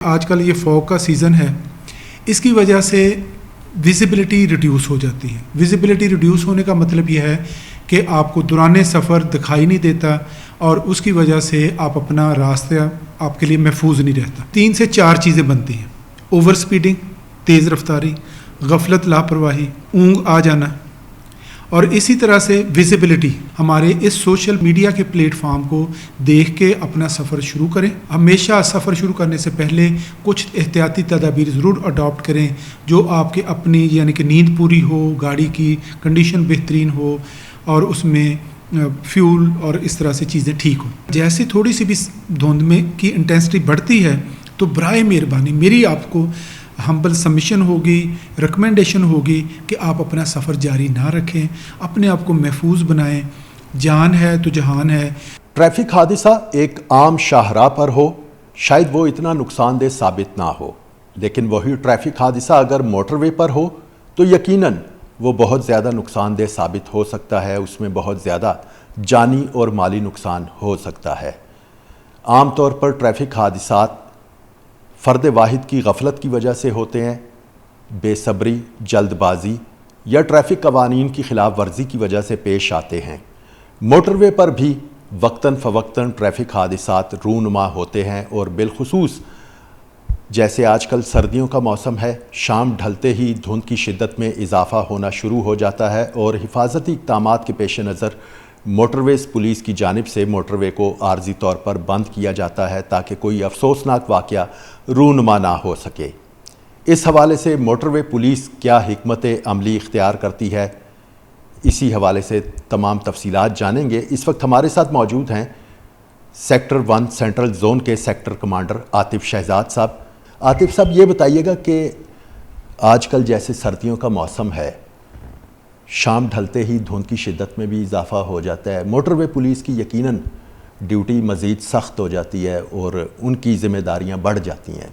آج کل یہ فوگ کا سیزن ہے، اس کی وجہ سے ویزیبلٹی ریڈیوس ہو جاتی ہے۔ ویزیبلٹی ریڈیوس ہونے کا مطلب یہ ہے کہ آپ کو دوران سفر دکھائی نہیں دیتا اور اس کی وجہ سے آپ اپنا راستہ آپ کے لیے محفوظ نہیں رہتا۔ 3 سے 4 چیزیں بنتی ہیں: اوور سپیڈنگ، تیز رفتاری، غفلت لاپرواہی، اونگ آ جانا، اور اسی طرح سے ویزیبلٹی۔ ہمارے اس سوشل میڈیا کے پلیٹ فارم کو دیکھ کے اپنا سفر شروع کریں۔ ہمیشہ سفر شروع کرنے سے پہلے کچھ احتیاطی تدابیر ضرور اڈاپٹ کریں جو آپ کے اپنی یعنی کہ نیند پوری ہو، گاڑی کی کنڈیشن بہترین ہو اور اس میں فیول اور اس طرح سے چیزیں ٹھیک ہوں۔ جیسے تھوڑی سی بھی دھند میں کی انٹینسٹی بڑھتی ہے تو برائے مہربانی میری آپ کو ہمبل سبمیشن ہوگی، ریکمنڈیشن ہوگی کہ آپ اپنا سفر جاری نہ رکھیں، اپنے آپ کو محفوظ بنائیں۔ جان ہے تو جہان ہے۔ ٹریفک حادثہ ایک عام شاہراہ پر ہو، شاید وہ اتنا نقصان دہ ثابت نہ ہو، لیکن وہی ٹریفک حادثہ اگر موٹر وے پر ہو تو یقیناً وہ بہت زیادہ نقصان دہ ثابت ہو سکتا ہے، اس میں بہت زیادہ جانی اور مالی نقصان ہو سکتا ہے۔ عام طور پر ٹریفک حادثات فرد واحد کی غفلت کی وجہ سے ہوتے ہیں، بے صبری، جلد بازی یا ٹریفک قوانین کی خلاف ورزی کی وجہ سے پیش آتے ہیں۔ موٹر وے پر بھی وقتاً فوقتاً ٹریفک حادثات رونما ہوتے ہیں، اور بالخصوص جیسے آج کل سردیوں کا موسم ہے، شام ڈھلتے ہی دھند کی شدت میں اضافہ ہونا شروع ہو جاتا ہے، اور حفاظتی اقدامات کے پیش نظر موٹر ویز پولیس کی جانب سے موٹر وے کو عارضی طور پر بند کیا جاتا ہے تاکہ کوئی افسوسناک واقعہ رونما نہ ہو سکے۔ اس حوالے سے موٹر وے پولیس کیا حکمت عملی اختیار کرتی ہے، اسی حوالے سے تمام تفصیلات جانیں گے۔ اس وقت ہمارے ساتھ موجود ہیں سیکٹر 1 سینٹرل زون کے سیکٹر کمانڈر عاطف شہزاد صاحب۔ عاطف صاحب، یہ بتائیے گا کہ آج کل جیسے سردیوں کا موسم ہے، شام ڈھلتے ہی دھند کی شدت میں بھی اضافہ ہو جاتا ہے، موٹر وے پولیس کی یقیناً ڈیوٹی مزید سخت ہو جاتی ہے اور ان کی ذمہ داریاں بڑھ جاتی ہیں۔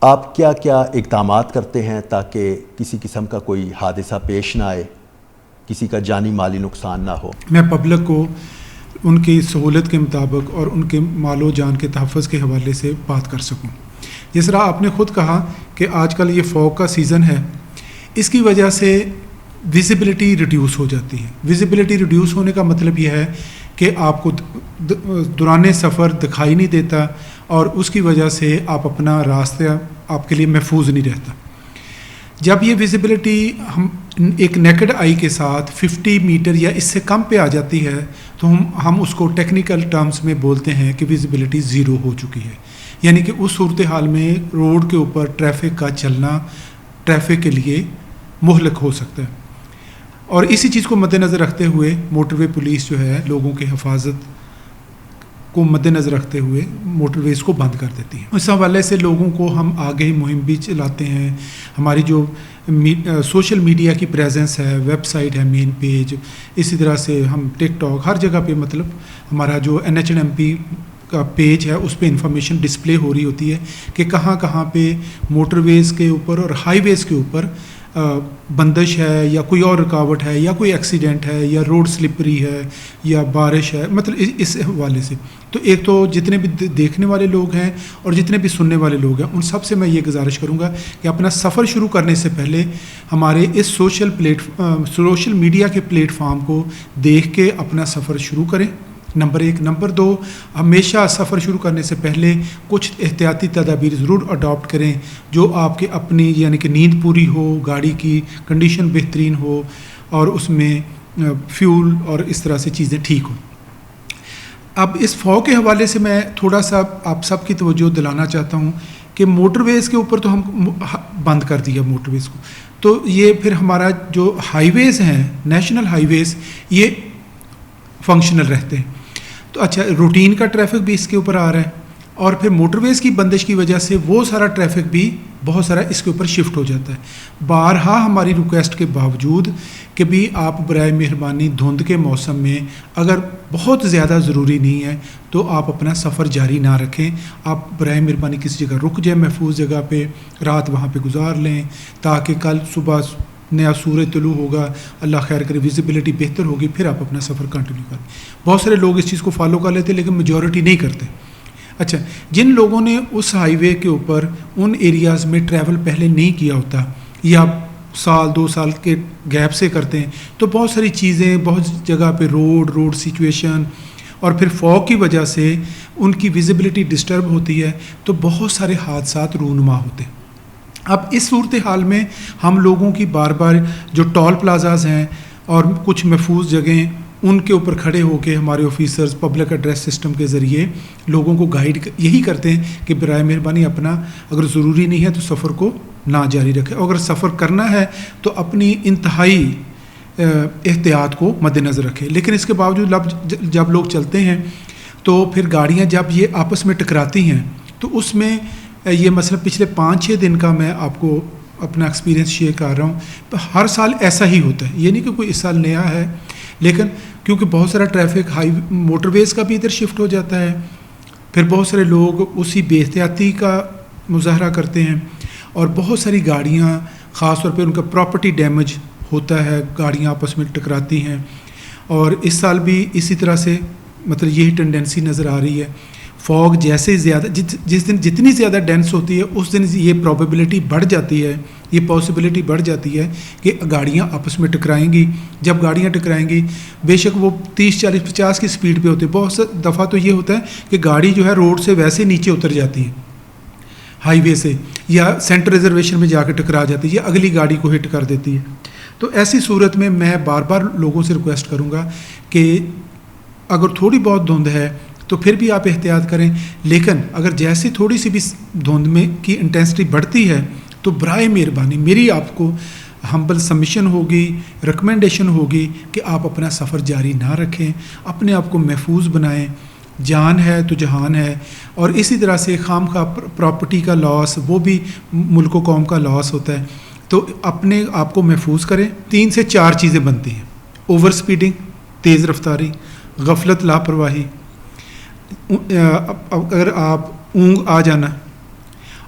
آپ کیا کیا اقدامات کرتے ہیں تاکہ کسی قسم کا کوئی حادثہ پیش نہ آئے، کسی کا جانی مالی نقصان نہ ہو؟ میں پبلک کو ان کی سہولت کے مطابق اور ان کے مال و جان کے تحفظ کے حوالے سے بات کر سکوں۔ جس طرح آپ نے خود کہا کہ آج کل یہ فوگ کا سیزن ہے، اس کی وجہ سے ویزیبلٹی ریڈیوس ہو جاتی ہے۔ ویزیبلٹی ریڈیوس ہونے کا مطلب یہ ہے کہ آپ کو دوران سفر دکھائی نہیں دیتا اور اس کی وجہ سے آپ اپنا راستہ آپ کے لیے محفوظ نہیں رہتا۔ جب یہ ویزیبلٹی ہم ایک نیکڈ آئی کے ساتھ 50 میٹر یا اس سے کم پہ آ جاتی ہے تو ہم اس کو ٹیکنیکل ٹرمز میں بولتے ہیں کہ ویزیبلٹی 0 ہو چکی ہے، یعنی کہ اس صورتحال میں روڈ کے اوپر ٹریفک کا چلنا ٹریفک کے لیے مہلک ہو سکتا ہے۔ اور اسی چیز کو مد نظر رکھتے ہوئے موٹر وے پولیس جو ہے لوگوں کے حفاظت کو مد نظر رکھتے ہوئے موٹر ویز کو بند کر دیتی ہے۔ اس حوالے سے لوگوں کو ہم آگے مہم بھی چلاتے ہیں۔ ہماری جو سوشل میڈیا کی پریزنس ہے، ویب سائٹ ہے، مین پیج، اسی طرح سے ہم ٹک ٹاک، ہر جگہ پہ مطلب ہمارا جو NHMP کا پیج ہے اس پہ انفارمیشن ڈسپلے ہو رہی ہوتی ہے کہ کہاں کہاں پہ موٹر ویز کے اوپر اور ہائی ویز کے اوپر بندش ہے یا کوئی اور رکاوٹ ہے یا کوئی ایکسیڈنٹ ہے یا روڈ سلپری ہے یا بارش ہے، مطلب اس حوالے سے۔ تو ایک تو جتنے بھی دیکھنے والے لوگ ہیں اور جتنے بھی سننے والے لوگ ہیں ان سب سے میں یہ گزارش کروں گا کہ اپنا سفر شروع کرنے سے پہلے ہمارے اس سوشل میڈیا کے پلیٹ فارم کو دیکھ کے اپنا سفر شروع کریں، نمبر 1۔ نمبر 2، ہمیشہ سفر شروع کرنے سے پہلے کچھ احتیاطی تدابیر ضرور اڈاپٹ کریں جو آپ کے اپنی یعنی کہ نیند پوری ہو، گاڑی کی کنڈیشن بہترین ہو اور اس میں فیول اور اس طرح سے چیزیں ٹھیک ہوں۔ اب اس فوگ کے حوالے سے میں تھوڑا سا آپ سب کی توجہ دلانا چاہتا ہوں کہ موٹر ویز کے اوپر تو ہم بند کر دیا موٹر ویز کو، تو یہ پھر ہمارا جو ہائی ویز ہیں، نیشنل ہائی ویز، یہ فنکشنل رہتے ہیں۔ تو اچھا، روٹین کا ٹریفک بھی اس کے اوپر آ رہا ہے اور پھر موٹر ویز کی بندش کی وجہ سے وہ سارا ٹریفک بھی بہت سارا اس کے اوپر شفٹ ہو جاتا ہے۔ بارہا ہماری ریکویسٹ کے باوجود کہ بھی آپ برائے مہربانی دھند کے موسم میں اگر بہت زیادہ ضروری نہیں ہے تو آپ اپنا سفر جاری نہ رکھیں، آپ برائے مہربانی کسی جگہ رک جائیں، محفوظ جگہ پہ رات وہاں پہ گزار لیں تاکہ کل صبح نیا سورج طلوع ہوگا، اللہ خیر کرے، ویزیبلٹی بہتر ہوگی، پھر آپ اپنا سفر کنٹینیو کریں۔ بہت سارے لوگ اس چیز کو فالو کر لیتے لیکن میجورٹی نہیں کرتے۔ اچھا، جن لوگوں نے اس ہائی وے کے اوپر ان ایریاز میں ٹریول پہلے نہیں کیا ہوتا یا سال 2 سال کے گیپ سے کرتے ہیں تو بہت ساری چیزیں، بہت جگہ پہ روڈ سچویشن اور پھر فوگ کی وجہ سے ان کی ویزیبلٹی ڈسٹرب ہوتی ہے، تو بہت سارے حادثات رونما ہوتے ہیں۔ اب اس صورتحال میں ہم لوگوں کی بار بار جو ٹول پلازاز ہیں اور کچھ محفوظ جگہیں، ان کے اوپر کھڑے ہو کے ہمارے آفیسرز پبلک ایڈریس سسٹم کے ذریعے لوگوں کو گائیڈ یہی کرتے ہیں کہ برائے مہربانی اپنا اگر ضروری نہیں ہے تو سفر کو نہ جاری رکھے، اور اگر سفر کرنا ہے تو اپنی انتہائی احتیاط کو مد نظر رکھے۔ لیکن اس کے باوجود جب لوگ چلتے ہیں تو پھر گاڑیاں جب یہ آپس میں ٹکراتی ہیں تو اس میں یہ مثلا پچھلے 5-6 دن کا میں آپ کو اپنا ایکسپیرینس شیئر کر رہا ہوں۔ ہر سال ایسا ہی ہوتا ہے، یہ نہیں کہ کوئی اس سال نیا ہے، لیکن کیونکہ بہت سارا ٹریفک موٹر ویز کا بھی ادھر شفٹ ہو جاتا ہے، پھر بہت سارے لوگ اسی بے احتیاطی کا مظاہرہ کرتے ہیں اور بہت ساری گاڑیاں، خاص طور پہ ان کا پراپرٹی ڈیمیج ہوتا ہے، گاڑیاں آپس میں ٹکراتی ہیں، اور اس سال بھی اسی طرح سے مطلب یہی ٹینڈنسی نظر آ رہی ہے۔ فوگ جیسے زیادہ جس دن جتنی زیادہ ڈینس ہوتی ہے اس دن یہ پروبیبلٹی بڑھ جاتی ہے، یہ پاسبلٹی بڑھ جاتی ہے کہ گاڑیاں آپس میں ٹکرائیں گی۔ جب گاڑیاں ٹکرائیں گی بے شک وہ 30 40 50 کی سپیڈ پہ ہوتی ہے، بہت سی دفعہ تو یہ ہوتا ہے کہ گاڑی جو ہے روڈ سے ویسے نیچے اتر جاتی ہے ہائی وے سے، یا سینٹر ریزرویشن میں جا کے ٹکرا جاتی ہے، یا اگلی گاڑی کو ہٹ کر دیتی ہے۔ تو ایسی صورت میں میں بار بار لوگوں سے ریکویسٹ کروں گا کہ اگر تھوڑی بہت دھند ہے تو پھر بھی آپ احتیاط کریں، لیکن اگر جیسے تھوڑی سی بھی دھند میں کی انٹینسٹی بڑھتی ہے تو برائے مہربانی میری آپ کو ہمبل سبمیشن ہوگی، ریکمنڈیشن ہوگی کہ آپ اپنا سفر جاری نہ رکھیں، اپنے آپ کو محفوظ بنائیں۔ جان ہے تو جہان ہے، اور اسی طرح سے خام خواہ پراپرٹی کا لاس وہ بھی ملک و قوم کا لاس ہوتا ہے، تو اپنے آپ کو محفوظ کریں۔ 3 سے 4 چیزیں بنتی ہیں: اوور سپیڈنگ، تیز رفتاری، غفلت، لاپرواہی، اگر آپ اونگ آ جانا،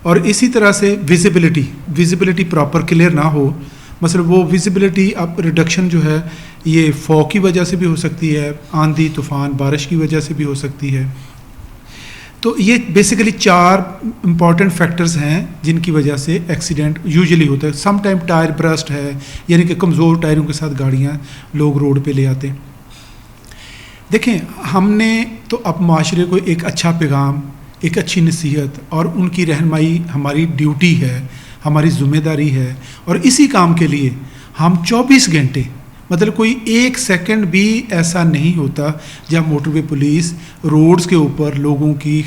اور اسی طرح سے ویزیبلٹی پراپر کلیئر نہ ہو۔ مثلا وہ ویزیبلٹی اب ریڈکشن جو ہے یہ فوگ کی وجہ سے بھی ہو سکتی ہے، آندھی طوفان بارش کی وجہ سے بھی ہو سکتی ہے۔ تو یہ بیسیکلی 4 امپورٹنٹ فیکٹرز ہیں جن کی وجہ سے ایکسیڈنٹ یوزلی ہوتا ہے۔ سم ٹائم ٹائر برسٹ ہے، یعنی کہ کمزور ٹائروں کے ساتھ گاڑیاں لوگ روڈ پہ لے آتے ہیں۔ دیکھیں، ہم نے تو اب معاشرے کو ایک اچھا پیغام، ایک اچھی نصیحت اور ان کی رہنمائی ہماری ڈیوٹی ہے، ہماری ذمہ داری ہے، اور اسی کام کے لیے ہم 24 گھنٹے مطلب کوئی 1 سیکنڈ بھی ایسا نہیں ہوتا جب موٹر وے پولیس روڈز کے اوپر لوگوں کی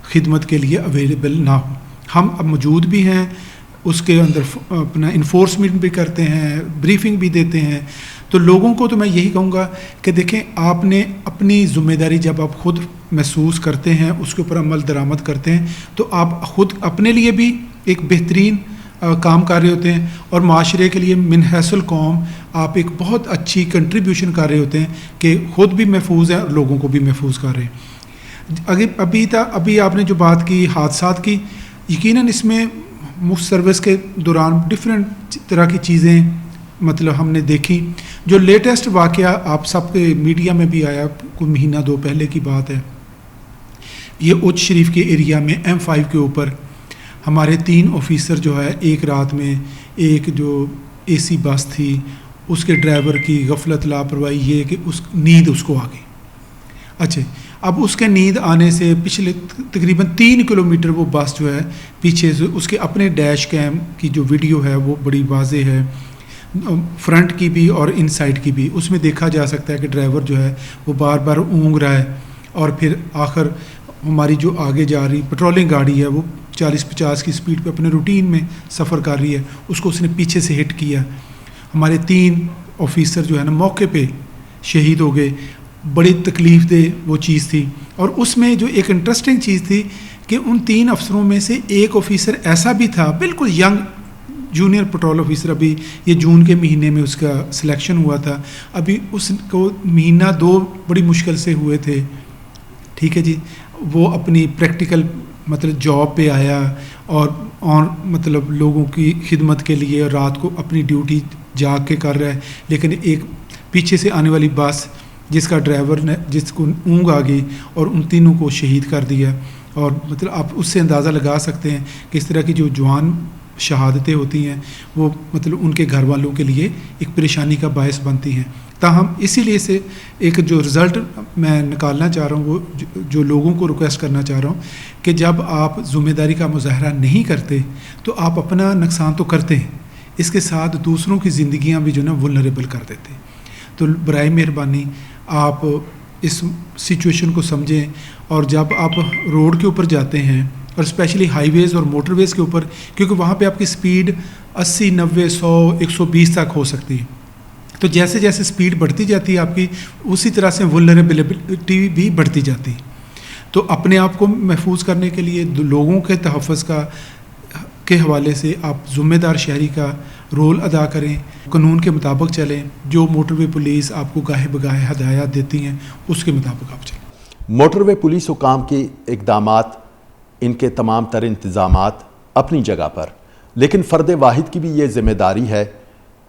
خدمت کے لیے اویلیبل نہ ہو۔ ہم اب موجود بھی ہیں، اس کے اندر اپنا انفورسمنٹ بھی کرتے ہیں، بریفنگ بھی دیتے ہیں۔ تو لوگوں کو تو میں یہی کہوں گا کہ دیکھیں، آپ نے اپنی ذمہ داری جب آپ خود محسوس کرتے ہیں، اس کے اوپر عمل درآمد کرتے ہیں، تو آپ خود اپنے لیے بھی ایک بہترین کام کر رہے ہوتے ہیں، اور معاشرے کے لیے من حیث القوم آپ ایک بہت اچھی کنٹریبیوشن کر رہے ہوتے ہیں کہ خود بھی محفوظ ہیں اور لوگوں کو بھی محفوظ کر رہے ہیں۔ ابھی آپ نے جو بات کی حادثات کی، یقیناً اس میں مفت سروس کے دوران ڈفرینٹ طرح کی چیزیں مطلب ہم نے دیکھی۔ جو لیٹسٹ واقعہ آپ سب کے میڈیا میں بھی آیا، کوئی مہینہ 2 پہلے کی بات ہے، یہ اچ شریف کے ایریا میں M5 کے اوپر ہمارے 3 آفیسر جو ہے ایک رات میں ایک جو AC بس تھی اس کے ڈرائیور کی غفلت لاپرواہی یہ کہ نیند اس کو آ گئی۔ اچھا، اب اس کے نیند آنے سے پچھلے تقریباً 3 کلومیٹر وہ بس جو ہے پیچھے سے اس کے اپنے ڈیش کیم کی جو ویڈیو ہے وہ بڑی واضح ہے، فرنٹ کی بھی اور ان سائڈ کی بھی، اس میں دیکھا جا سکتا ہے کہ ڈرائیور جو ہے وہ بار بار اونگ رہا ہے، اور پھر آخر ہماری جو آگے جا رہی پیٹرولنگ گاڑی ہے وہ 40-50 کی سپیڈ پہ اپنے روٹین میں سفر کر رہی ہے، اس کو اس نے پیچھے سے ہٹ کیا۔ ہمارے 3 آفیسر جو ہے نا موقع پہ شہید ہو گئے۔ بڑی تکلیف دہ وہ چیز تھی، اور اس میں جو ایک انٹرسٹنگ چیز تھی کہ ان 3 افسروں میں سے ایک آفیسر ایسا بھی تھا بالکل ینگ جونیئر پیٹرول آفیسر، ابھی یہ جون کے مہینے میں اس کا سلیکشن ہوا تھا، ابھی اس کو مہینہ 2 بڑی مشکل سے ہوئے تھے، ٹھیک ہے جی۔ وہ اپنی پریکٹیکل مطلب جاب پہ آیا اور مطلب لوگوں کی خدمت کے لیے رات کو اپنی ڈیوٹی جاگ کے کر رہا ہے، لیکن ایک پیچھے سے آنے والی بس جس کا ڈرائیور نے جس کو اونگ آ گئی اور ان تینوں کو شہید کر دیا۔ اور مطلب آپ اس سے اندازہ لگا سکتے ہیں کہ اس طرح کی جو جوان شہادتیں ہوتی ہیں وہ مطلب ان کے گھر والوں کے لیے ایک پریشانی کا باعث بنتی ہیں. تاہم اسی لیے سے ایک جو رزلٹ میں نکالنا چاہ رہا ہوں وہ جو لوگوں کو ریکویسٹ کرنا چاہ رہا ہوں کہ جب آپ ذمہ داری کا مظاہرہ نہیں کرتے تو آپ اپنا نقصان تو کرتے ہیں, اس کے ساتھ دوسروں کی زندگیاں بھی جو نا ولنریبل کر دیتے ہیں. تو برائے مہربانی آپ اس سچویشن کو سمجھیں, اور جب آپ روڈ کے اوپر جاتے ہیں اور اسپیشلی ہائی ویز اور موٹر ویز کے اوپر, کیونکہ وہاں پہ آپ کی سپیڈ 80, 90, 100, 120 تک ہو سکتی ہے, تو جیسے جیسے سپیڈ بڑھتی جاتی ہے آپ کی اسی طرح سے ولنریبلٹی بھی بڑھتی جاتی ہے. تو اپنے آپ کو محفوظ کرنے کے لیے لوگوں کے تحفظ کے حوالے سے آپ ذمہ دار شہری کا رول ادا کریں, قانون کے مطابق چلیں, جو موٹر وے پولیس آپ کو گاہے بگاہے ہدایات دیتی ہیں اس کے مطابق آپ چلیں. موٹر وے پولیس حکام کی اقدامات, ان کے تمام تر انتظامات اپنی جگہ پر, لیکن فرد واحد کی بھی یہ ذمہ داری ہے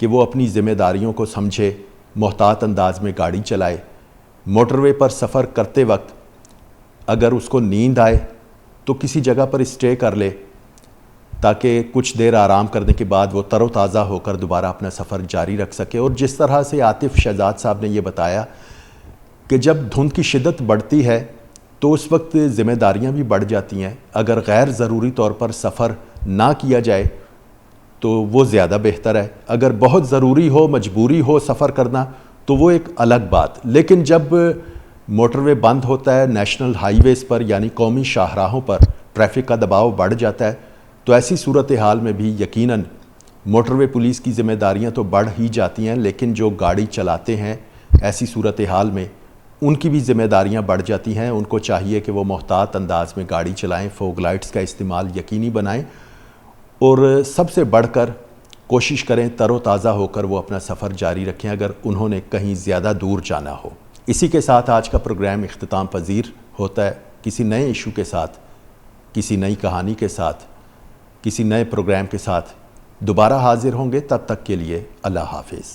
کہ وہ اپنی ذمہ داریوں کو سمجھے, محتاط انداز میں گاڑی چلائے. موٹر وے پر سفر کرتے وقت اگر اس کو نیند آئے تو کسی جگہ پر اسٹے کر لے تاکہ کچھ دیر آرام کرنے کے بعد وہ تر و تازہ ہو کر دوبارہ اپنا سفر جاری رکھ سکے. اور جس طرح سے عاطف شہزاد صاحب نے یہ بتایا کہ جب دھند کی شدت بڑھتی ہے تو اس وقت ذمہ داریاں بھی بڑھ جاتی ہیں. اگر غیر ضروری طور پر سفر نہ کیا جائے تو وہ زیادہ بہتر ہے. اگر بہت ضروری ہو, مجبوری ہو سفر کرنا تو وہ ایک الگ بات. لیکن جب موٹر وے بند ہوتا ہے, نیشنل ہائی ویز پر یعنی قومی شاہراہوں پر ٹریفک کا دباؤ بڑھ جاتا ہے, تو ایسی صورتحال میں بھی یقیناً موٹر وے پولیس کی ذمہ داریاں تو بڑھ ہی جاتی ہیں, لیکن جو گاڑی چلاتے ہیں ایسی صورتحال میں ان کی بھی ذمہ داریاں بڑھ جاتی ہیں. ان کو چاہیے کہ وہ محتاط انداز میں گاڑی چلائیں, فوگ لائٹس کا استعمال یقینی بنائیں, اور سب سے بڑھ کر کوشش کریں تر و تازہ ہو کر وہ اپنا سفر جاری رکھیں اگر انہوں نے کہیں زیادہ دور جانا ہو. اسی کے ساتھ آج کا پروگرام اختتام پذیر ہوتا ہے. کسی نئے ایشو کے ساتھ, کسی نئی کہانی کے ساتھ, کسی نئے پروگرام کے ساتھ دوبارہ حاضر ہوں گے. تب تک کے لیے اللہ حافظ.